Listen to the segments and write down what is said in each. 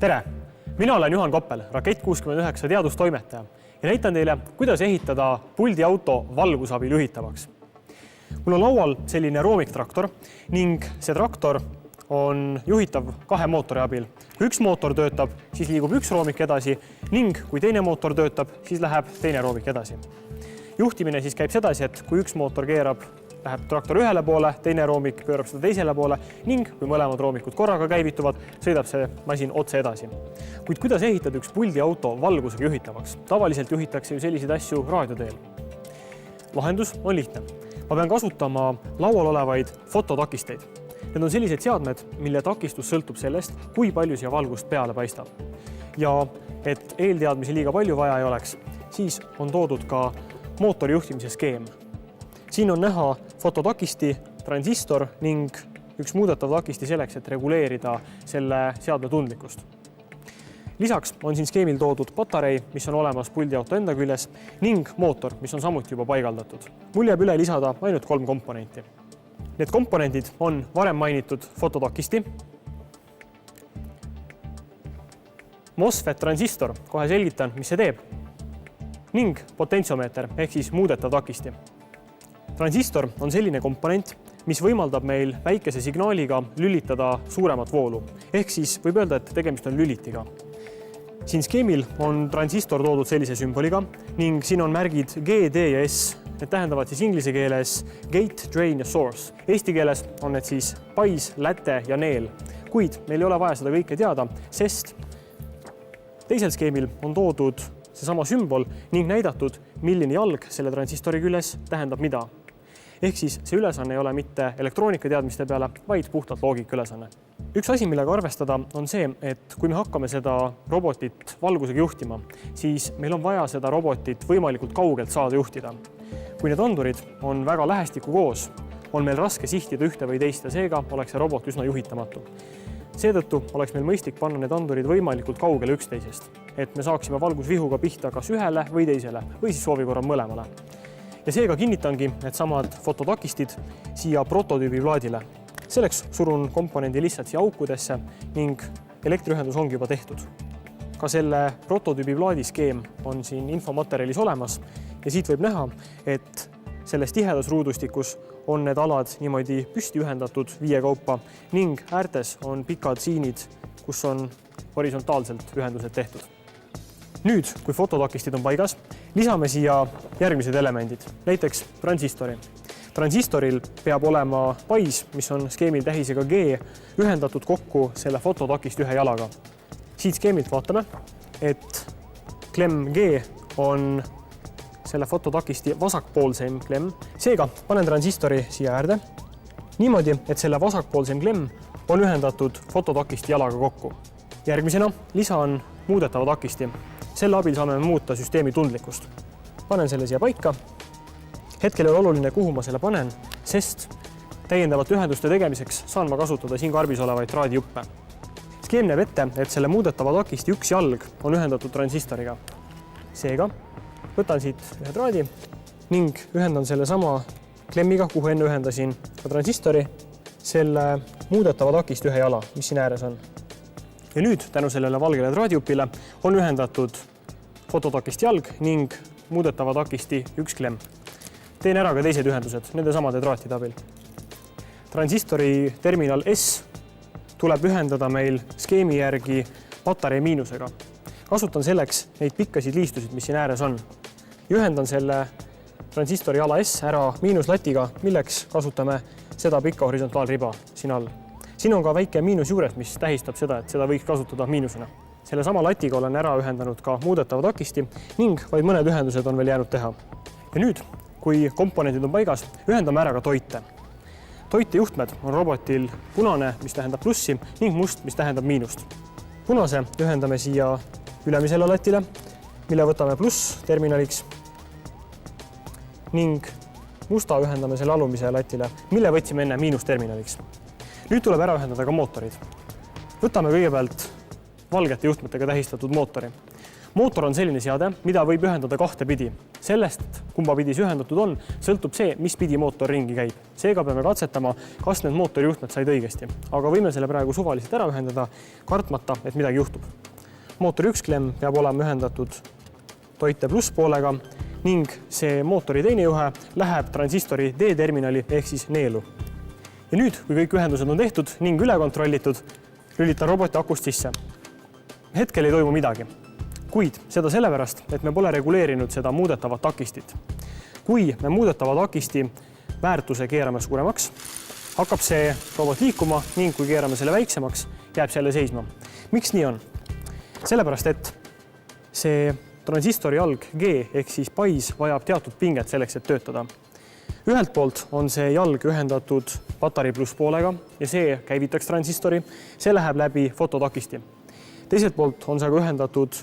Tere! Mina olen Juhan Koppel, Rakett69 teadustoimetaja ja näitan teile, kuidas ehitada puldiauto valgusabil juhitavaks. Mul on laual selline roomiktraktor ning see traktor on juhitav kahe mootori abil. Kui üks mootor töötab, siis liigub üks roomik edasi ning kui teine mootor töötab, siis läheb teine roomik edasi. Juhtimine siis käib sedasi, et kui üks mootor keerab, läheb traktor ühele poole, teine roomik pöörab seda teisele poole ning kui mõlemad roomikud korraga käivituvad, sõidab see masin otse edasi. Kuid kuidas ehitada üks puldiauto valgusega juhitavaks? Tavaliselt juhitakse ju selliseid asju raadio teel. Lahendus on lihtne. Ma pean kasutama laual olevaid fototakisteid. Need on sellised seadmed, mille takistus sõltub sellest, kui palju siia valgust peale paistab. Ja et eelteadmisi liiga palju vaja ei oleks, siis on toodud ka mootori juhtimise skeem. Siin on näha fototakisti, transistor ning üks muudetav takisti selleks, et reguleerida selle seadme tundlikkust. Lisaks on siin skeemil toodud patarei, mis on olemas puldiauto enda küljes ning mootor, mis on samuti juba paigaldatud. Mul jääb üle lisada ainult 3 komponenti. Need komponendid on varem mainitud fototakisti, MOSFET transistor, kohe selgitan, mis see teeb, ning potentsiomeeter ehk siis muudetav takisti. Transistor on selline komponent, mis võimaldab meil väikese signaaliga lülitada suuremat voolu. Ehk siis võib öelda, et tegemist on lülitiga. Siin skeemil on transistor toodud sellise sümboliga ning siin on märgid G, D ja S. Need tähendavad siis inglise keeles gate, drain ja source. Eesti keeles on need siis pais, läte ja neel. Kuid meil ei ole vaja seda kõike teada, sest teisel skeemil on toodud seesama sümbol ning näidatud, milline jalg selle transistori küljes tähendab mida. Ehk siis see ülesanne ei ole mitte elektroonikateadmiste peale, vaid puhtalt loogika ülesanne. Üks asi, millega arvestada, on see, et kui me hakkame seda robotit valgusega juhtima, siis meil on vaja seda robotit võimalikult kaugelt saada juhtida. Kui need andurid on väga lähestikku koos, on meil raske sihtida ühte või teist ja seega oleks see robot üsna juhitamatu. Seetõttu oleks meil mõistlik panna need andurid võimalikult kaugele üksteisest, et me saaksime valgusvihuga pihta kas ühele või teisele või siis soovi korral mõlemale. Ja seega kinnitangi need samad fototakistid siia prototüübi plaadile. Selleks surun komponendi lihtsalt siia aukudesse ning elektriühendus ongi juba tehtud. Ka selle prototüübi plaadi skeem on siin infomaterjalis olemas ja siit võib näha, et selles tihedas ruudustikus on need alad niimoodi püsti ühendatud 5 kaupa ning äärtes on pikad siinid, kus on horisontaalselt ühendused tehtud. Nüüd, kui fototakistid on paigas, lisame siia järgmised elemendid, näiteks transistori. Transistoril peab olema pais, mis on skeemil tähisega G, ühendatud kokku selle fototakist ühe jalaga. Siit skeemilt vaatame, et klemm G on selle fototakisti vasakpoolseim klemm. Seega panen transistori siia äärde niimoodi, et selle vasakpoolseim klemm on ühendatud fototakisti jalaga kokku. Järgmisena lisan muudetava takisti. Selle abil saame muuta süsteemi tundlikkust. Panen selle siia paika. Hetkel ei ole oluline, kuhu ma selle panen, sest täiendavate ühenduste tegemiseks saan ma kasutada siin karbis olevaid traadijuppe. Skeem näeb ette, et selle muudetava takisti üks jalg on ühendatud transistoriga. Seega võtan siit ühe traadi ning ühendan selle sama klemmiga, kuhu enne ühendasin ka transistori, selle muudetava takist ühe jala, mis siin ääres on. Ja nüüd tänu sellele valgele traadijupile on ühendatud fototakist jalg ning muudetava takisti üks klemm. Teen ära ka teised ühendused nende samade traatide abil. Transistori terminal S tuleb ühendada meil skeemi järgi patarei miinusega. Kasutan selleks neid pikkasid liistusid, mis siin ääres on. Ühendan selle transistori jala S ära miinuslatiga, milleks kasutame seda pikka horisontaalriba siin all. Siin on ka väike miinus juures, mis tähistab seda, et seda võiks kasutada miinusena. Selle sama latiga olen ära ühendanud ka muudetava takisti ning vaid mõned ühendused on veel jäänud teha. Ja nüüd, kui komponendid on paigas, ühendame ära ka toite. Toite juhtmed on robotil punane, mis tähendab plussi, ning must, mis tähendab miinust. Punase ühendame siia ülemisele latile, mille võtame pluss terminaliks ning musta ühendame selle alumise latile, mille võtsime enne miinusterminaliks. Nüüd tuleb ära ühendada ka mootorid. Võtame kõigepealt valgete juhtmetega tähistatud mootori. mootor on selline seade, mida võib ühendada kahte pidi. Sellest, kumba pidi see ühendatud on, sõltub see, mis pidi mootor ringi käib. Seega peame katsetama, kas need mootorijuhtmed said õigesti, aga võime selle praegu suvaliselt ära ühendada, kartmata, et midagi juhtub. Mootori üks klemm peab olema ühendatud toite plusspoolega ning see mootori teine juhe läheb transistori D-terminali ehk siis neelu. Ja nüüd, kui kõik ühendused on tehtud ning üle kontrollitud, lülitan roboti akust sisse. Hetkel ei toimu midagi, kuid seda sellepärast, et me pole reguleerinud seda muudetavat takistit. Kui me muudetava takisti väärtuse keerame suuremaks, hakkab see robot liikuma ning kui keerame selle väiksemaks, jääb selle seisma. Miks nii on? Sellepärast, et see transistori jalg G ehk siis pais vajab teatud pinget selleks, et töötada. Ühelt poolt on see jalg ühendatud patarei plusspoolega ja see käivitaks transistori, see läheb läbi fototakisti. Teiselt poolt on see aga ühendatud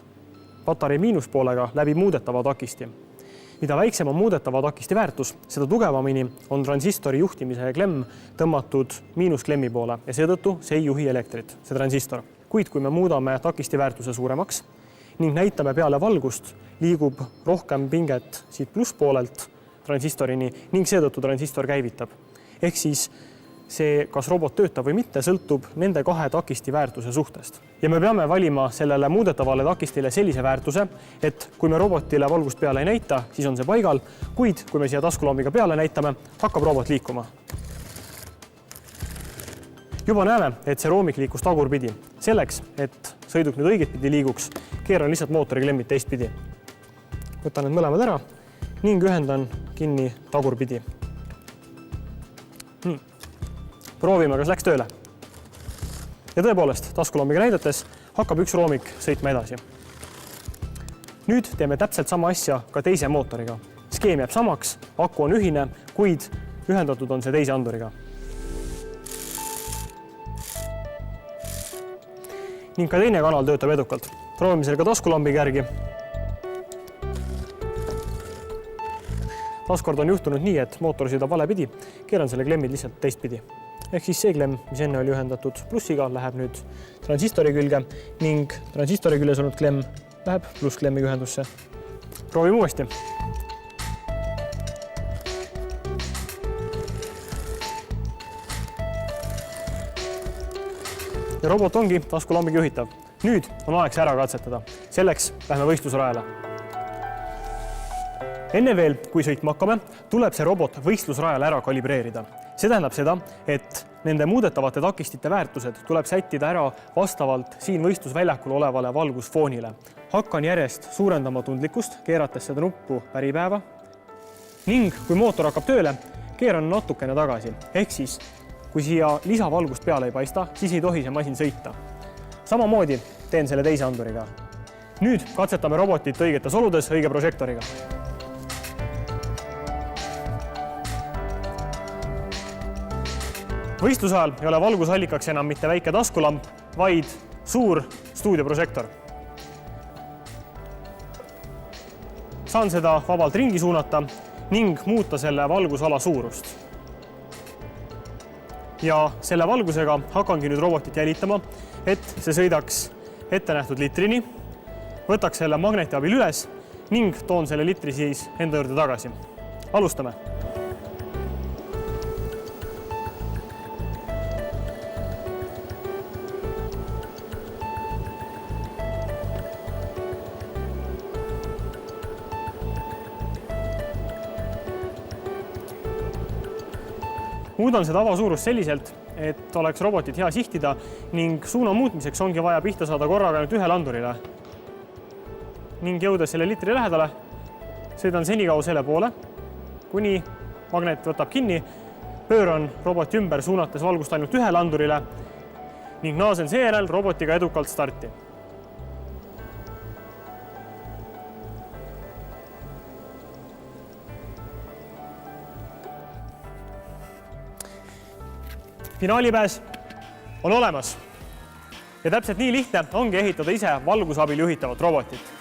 patarei miinuspoolega läbi muudetava takisti. Mida väiksem on muudetava takisti väärtus, seda tugevamini on transistori juhtimise klemm tõmmatud miinusklemmi poole ja seetõttu see ei juhi elektrit, see transistor. Kuid kui me muudame takisti väärtuse suuremaks ning näitame peale valgust, liigub rohkem pinget siit plusspoolelt transistorini ning seetõttu transistor käivitab. Ehk siis see, kas robot töötab või mitte, sõltub nende kahe takisti väärtuse suhtest. Ja me peame valima sellele muudetavale takistile sellise väärtuse, et kui me robotile valgust peale ei näita, siis on see paigal, kuid kui me siia taskuloomiga peale näitame, hakkab robot liikuma. Juba näeme, et see roomik liikus tagurpidi. Selleks, et sõiduk nüüd õiget pidi liiguks, keeran lihtsalt mootori klemmid teistpidi. Võtan need mõlemad ära ning ühendan kinni tagurpidi. Nii. Proovime, kas läks tööle. Ja tõepoolest, taskuloomiga näidates hakkab üks roomik sõitma edasi. Nüüd teeme täpselt sama asja ka teise mootoriga. Skeem jääb samaks, aku on ühine, kuid ühendatud on see teise anduriga. Ning ka teine kanal töötab edukalt. Proovime selle ka taskulambiga järgi. Taaskord on juhtunud nii, et mootor sõidab vale pidi, keeran selle klemmid lihtsalt teistpidi. Ehk siis see klemm, mis enne oli ühendatud plussiga, läheb nüüd transistori külge ning transistori küljes olnud klemm läheb plussklemmiga ühendusse. Proovime uuesti. Ja robot ongi taskulambiga juhitav. Nüüd on aeg see ära katsetada. Selleks lähme võistlusrajale. Enne veel, kui sõitma hakkame, tuleb see robot võistlusrajale ära kalibreerida. See tähendab seda, et nende muudetavate takistite väärtused tuleb sättida ära vastavalt siin võistlusväljakul olevale valgusfoonile. Hakkan järjest suurendama tundlikkust, keerates seda nuppu päripäeva. Ning kui mootor hakkab tööle, keeran natukene tagasi. Ehk siis, kui siia lisavalgust peale ei paista, siis ei tohi see masin sõita. Samamoodi teen selle teise anduriga. Nüüd katsetame robotit õigetes oludes õige prožektoriga. Võistluse ajal ei ole valgusallikaks enam mitte väike taskulamp, vaid suur stuudioprožektor. Saan seda vabalt ringi suunata ning muuta selle valgusala suurust. Ja selle valgusega hakkangi nüüd robotit jälitama, et see sõidaks ette nähtud litrini, võtaks selle magneti abil üles ning toon selle litri siis enda juurde tagasi. Alustame. Muudan seda avasuurust selliselt, et oleks robotit hea sihtida ning suuna muutmiseks ongi vaja pihta saada korraga ainult ühele andurile. Ning jõudes selle litri lähedale, sõidan senikaua selle poole, kuni magnet võtab kinni, pööran roboti ümber suunates valgust ainult ühele andurile ning naasen seejärel robotiga edukalt starti. Finaalipääs on olemas ja täpselt nii lihtne ongi ehitada ise valguse abil juhitavat robotit.